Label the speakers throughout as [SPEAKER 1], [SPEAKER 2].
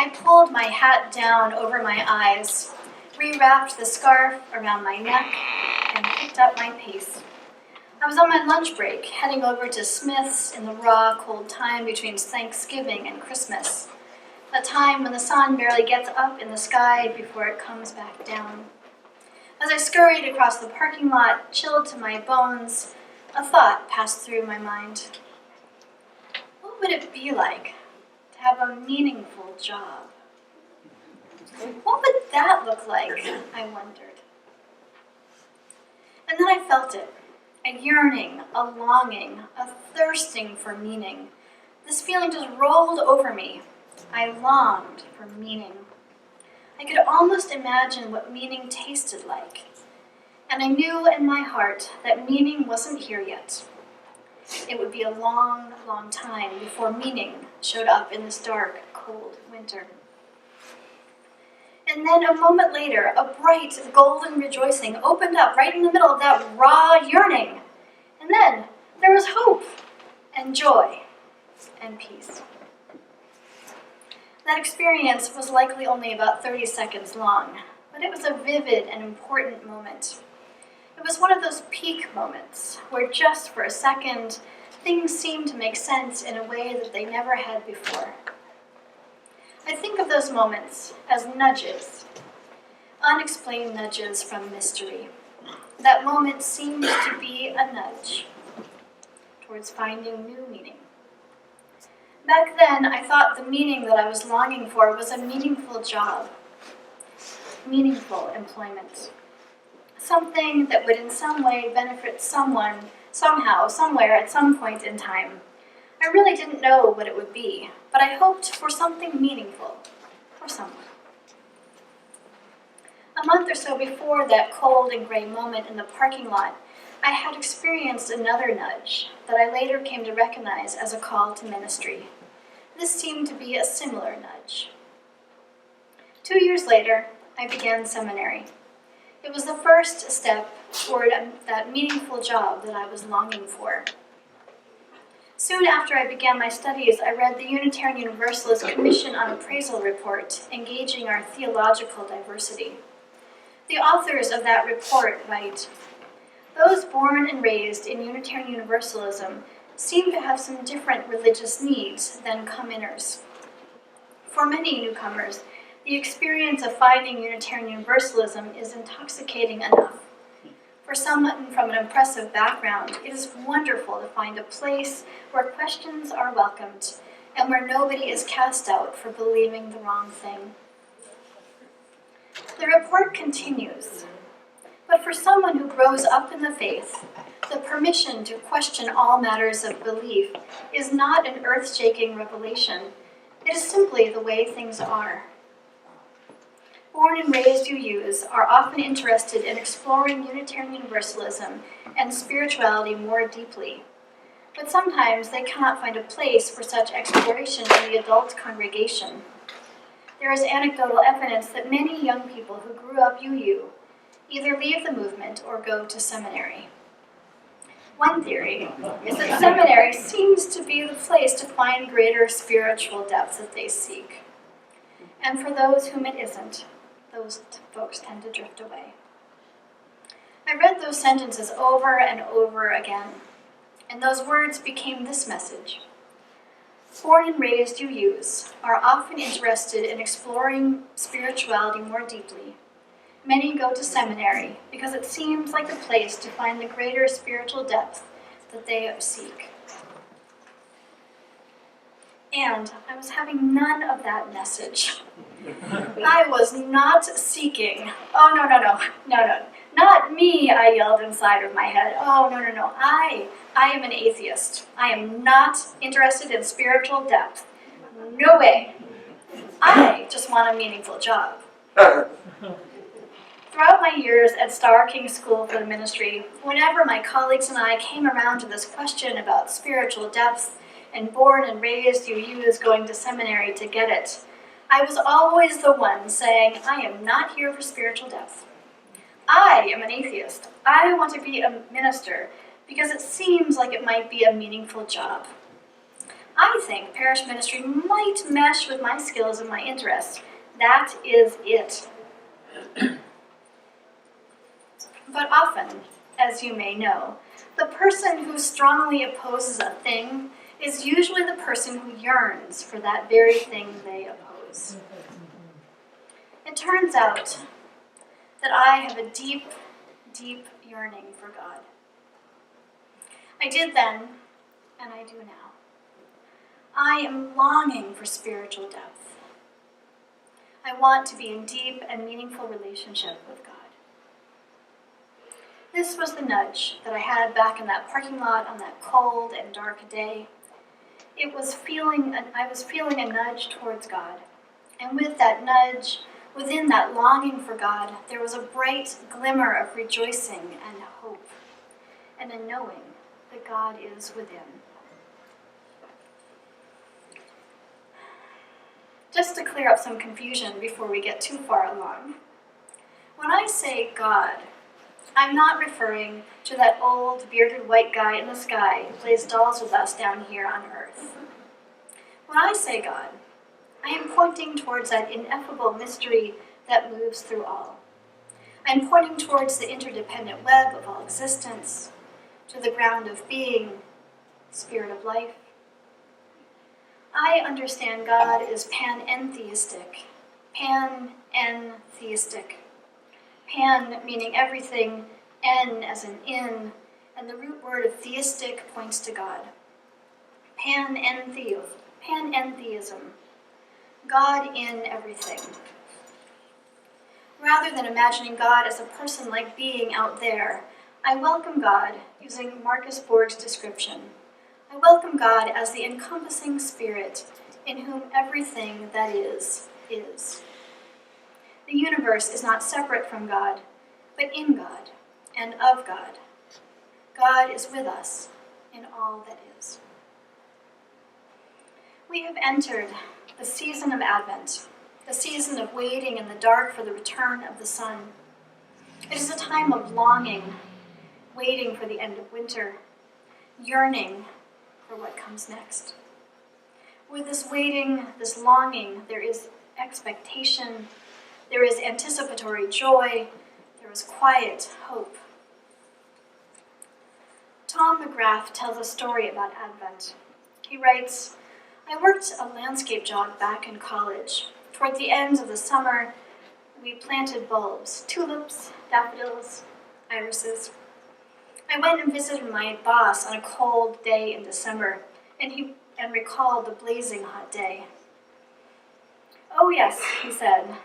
[SPEAKER 1] I pulled my hat down over my eyes, rewrapped the scarf around my neck, and picked up my pace. I was on my lunch break, heading over to Smith's in the raw, cold time between Thanksgiving and Christmas, a time when the sun barely gets up in the sky before it comes back down. As I scurried across the parking lot, chilled to my bones, a thought passed through my mind. What would it be like to have a meaningful job? What would that look like, I wondered. And then I felt it, a yearning, a longing, a thirsting for meaning. This feeling just rolled over me. I longed for meaning. I could almost imagine what meaning tasted like. And I knew in my heart that meaning wasn't here yet. It would be a long, long time before meaning showed up in this dark, cold winter. And then a moment later, a bright, golden rejoicing opened up right in the middle of that raw yearning. And then there was hope and joy and peace. That experience was likely only about 30 seconds long, but it was a vivid and important moment. It was one of those peak moments where just for a second, things seemed to make sense in a way that they never had before. I think of those moments as nudges, unexplained nudges from mystery. That moment seemed to be a nudge towards finding new meaning. Back then, I thought the meaning that I was longing for was a meaningful job, meaningful employment, something that would in some way benefit someone, somehow, somewhere, at some point in time. I really didn't know what it would be, but I hoped for something meaningful for someone. A month or so before that cold and gray moment in the parking lot, I had experienced another nudge that I later came to recognize as a call to ministry. This seemed to be a similar nudge. 2 years later, I began seminary. It was the first step toward that meaningful job that I was longing for. Soon after I began my studies, I read the Unitarian Universalist Commission on Appraisal report, Engaging Our Theological Diversity. The authors of that report write, "Those born and raised in Unitarian Universalism seem to have some different religious needs than come-inners. For many newcomers, the experience of finding Unitarian Universalism is intoxicating enough. For someone from an impressive background, it is wonderful to find a place where questions are welcomed and where nobody is cast out for believing the wrong thing." The report continues, "But for someone who grows up in the faith, the permission to question all matters of belief is not an earth-shaking revelation. It is simply the way things are. Born and raised UUs are often interested in exploring Unitarian Universalism and spirituality more deeply, but sometimes they cannot find a place for such exploration in the adult congregation. There is anecdotal evidence that many young people who grew up UU either leave the movement or go to seminary. One theory is that seminary seems to be the place to find greater spiritual depth that they seek. And for those whom it isn't, those folks tend to drift away." I read those sentences over and over again, and those words became this message. Born and raised UUs are often interested in exploring spirituality more deeply. Many go to seminary because it seems like a place to find the greater spiritual depth that they seek. And I was having none of that message. I was not seeking. "Oh, no, not me," I yelled inside of my head. "Oh, no, I am an atheist. I am not interested in spiritual depth. No way. I just want a meaningful job." Throughout my years at Starr King School for the Ministry, whenever my colleagues and I came around to this question about spiritual depth and born and raised UUs going to seminary to get it, I was always the one saying, "I am not here for spiritual depth. I am an atheist. I want to be a minister because it seems like it might be a meaningful job." I think parish ministry might mesh with my skills and my interests. That is it. But often, as you may know, the person who strongly opposes a thing is usually the person who yearns for that very thing they oppose. It turns out that I have a deep, deep yearning for God. I did then, and I do now. I am longing for spiritual depth. I want to be in deep and meaningful relationship with God. This was the nudge that I had back in that parking lot on that cold and dark day. I was feeling a nudge towards God. And with that nudge, within that longing for God, there was a bright glimmer of rejoicing and hope, and a knowing that God is within. Just to clear up some confusion before we get too far along, when I say God, I'm not referring to that old bearded white guy in the sky who plays dolls with us down here on earth. When I say God, I am pointing towards that ineffable mystery that moves through all. I am pointing towards the interdependent web of all existence, to the ground of being, spirit of life. I understand God is panentheistic. Panentheistic. Pan meaning everything, en as in in, and the root word of theistic points to God. Panentheism. God in everything. Rather than imagining God as a person-like being out there, I welcome God using Marcus Borg's description. I welcome God as the encompassing spirit in whom everything that is. The universe is not separate from God, but in God and of God. God is with us in all that is. We have entered the season of Advent, the season of waiting in the dark for the return of the sun. It is a time of longing, waiting for the end of winter, yearning for what comes next. With this waiting, this longing, there is expectation, there is anticipatory joy, there is quiet hope. Tom McGrath tells a story about Advent. He writes, I worked a landscape job back in college. Toward the end of the summer, we planted bulbs, tulips, daffodils, irises. I went and visited my boss on a cold day in December, and recalled the blazing hot day. Oh yes, he said,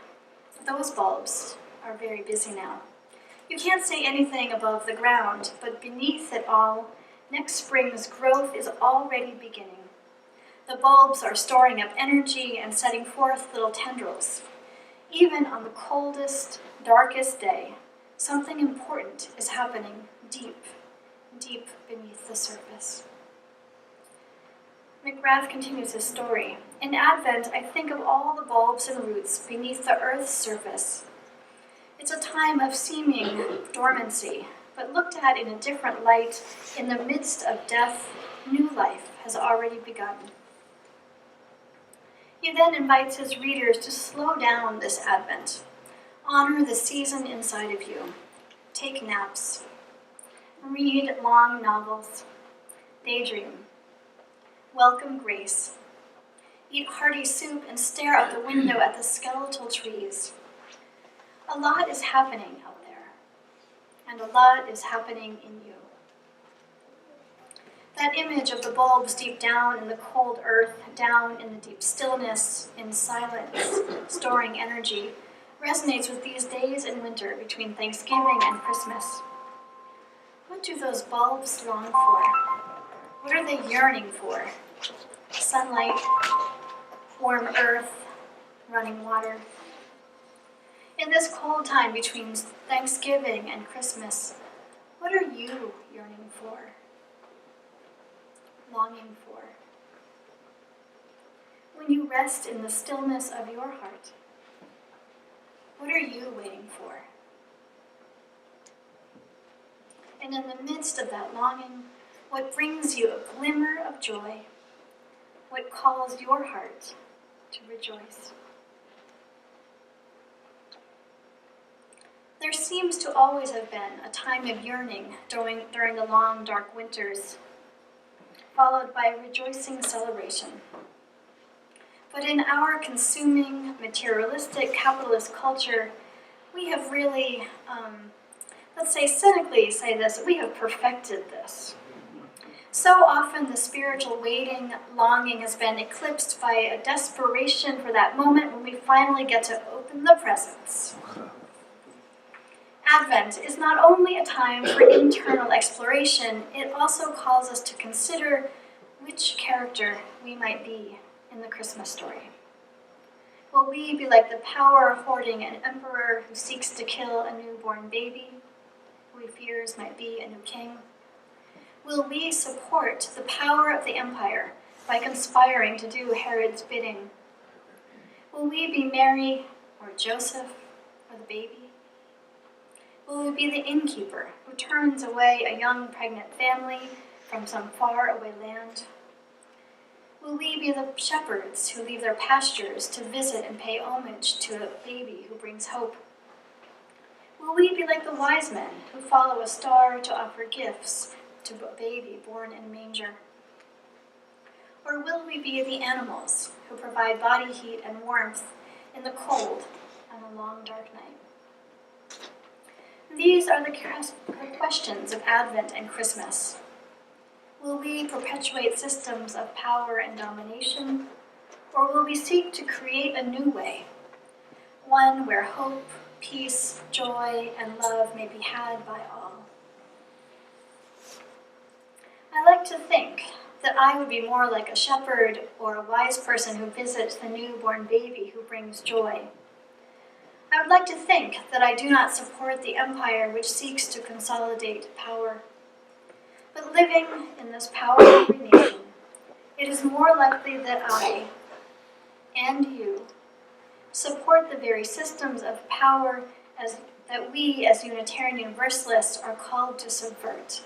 [SPEAKER 1] those bulbs are very busy now. You can't say anything above the ground, but beneath it all, next spring's growth is already beginning. The bulbs are storing up energy and setting forth little tendrils. Even on the coldest, darkest day, something important is happening deep, deep beneath the surface. McGrath continues his story. In Advent, I think of all the bulbs and roots beneath the earth's surface. It's a time of seeming dormancy, but looked at in a different light, in the midst of death, new life has already begun. He then invites his readers to slow down this Advent. Honor the season inside of you. Take naps. Read long novels. Daydream. Welcome grace. Eat hearty soup and stare out the window at the skeletal trees. A lot is happening out there, and a lot is happening in you. That image of the bulbs deep down in the cold earth, down in the deep stillness, in silence, storing energy, resonates with these days in winter between Thanksgiving and Christmas. What do those bulbs long for? What are they yearning for? Sunlight, warm earth, running water. In this cold time between Thanksgiving and Christmas, what are you yearning for? Longing for? When you rest in the stillness of your heart, what are you waiting for? And in the midst of that longing, what brings you a glimmer of joy, what calls your heart to rejoice. There seems to always have been a time of yearning during the long, dark winters, followed by rejoicing celebration. But in our consuming, materialistic, capitalist culture, we have really, let's say cynically say this, we have perfected this. So often the spiritual waiting, longing has been eclipsed by a desperation for that moment when we finally get to open the presents. Advent is not only a time for internal exploration, it also calls us to consider which character we might be in the Christmas story. Will we be like the power-hoarding emperor who seeks to kill a newborn baby, who he fears might be a new king? Will we support the power of the empire by conspiring to do Herod's bidding? Will we be Mary or Joseph or the baby? Will we be the innkeeper who turns away a young pregnant family from some faraway land? Will we be the shepherds who leave their pastures to visit and pay homage to a baby who brings hope? Will we be like the wise men who follow a star to offer gifts to a baby born in a manger? Or will we be the animals who provide body heat and warmth in the cold on a long dark night? These are the questions of Advent and Christmas. Will we perpetuate systems of power and domination, or will we seek to create a new way, one where hope, peace, joy, and love may be had by all? I like to think that I would be more like a shepherd or a wise person who visits the newborn baby who brings joy. I would like to think that I do not support the empire which seeks to consolidate power. But living in this power-hungry nation, it is more likely that I, and you, support the very systems of power that we as Unitarian Universalists are called to subvert.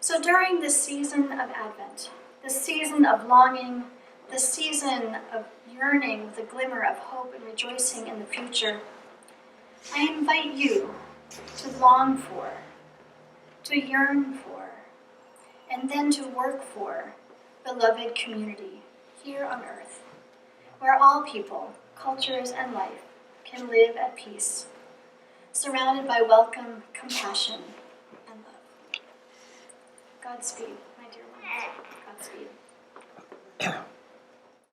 [SPEAKER 1] So during this season of Advent, the season of longing, the season of yearning with a glimmer of hope and rejoicing in the future, I invite you to long for, to yearn for, and then to work for beloved community here on earth, where all people, cultures, and life can live at peace, surrounded by welcome, compassion, and love. Godspeed, my dear ones. Godspeed.